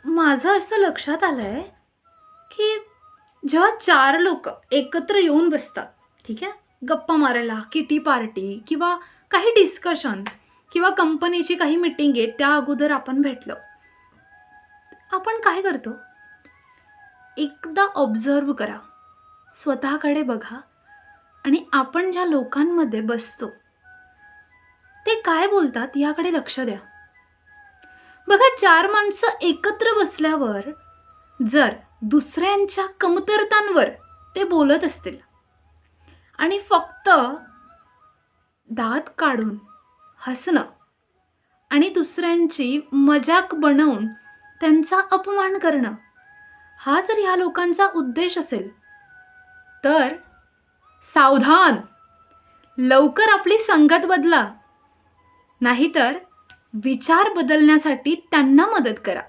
माझं असं लक्षात आलंय, की जेव्हा 4 लोकं एकत्र येऊन बसतात, ठीक आहे? गप्पा मारायला, किटी पार्टी किंवा काही डिस्कशन किंवा कंपनीची काही मीटिंग आहे, त्या अगोदर आपण भेटलो. आपण काय करतो? एकदा ऑब्झर्व्ह करा. स्वतःकडे बघा आणि आपण ज्या लोकांमध्ये बसतो, ते काय बोलतात याकडे लक्ष द्या. बघा 4 माणसं एकत्र बसल्यावर जर दुसऱ्यांच्या कमतरतांवर ते बोलत असतील आणि फक्त दात काढून हसणं आणि दुसऱ्यांची मजाक बनवून त्यांचा अपमान करणं, हा जर ह्या लोकांचा उद्देश असेल, तर सावधान! लवकर आपली संगत बदला. नाहीतर विचार बदलण्यासाठी त्यांना मदत करा.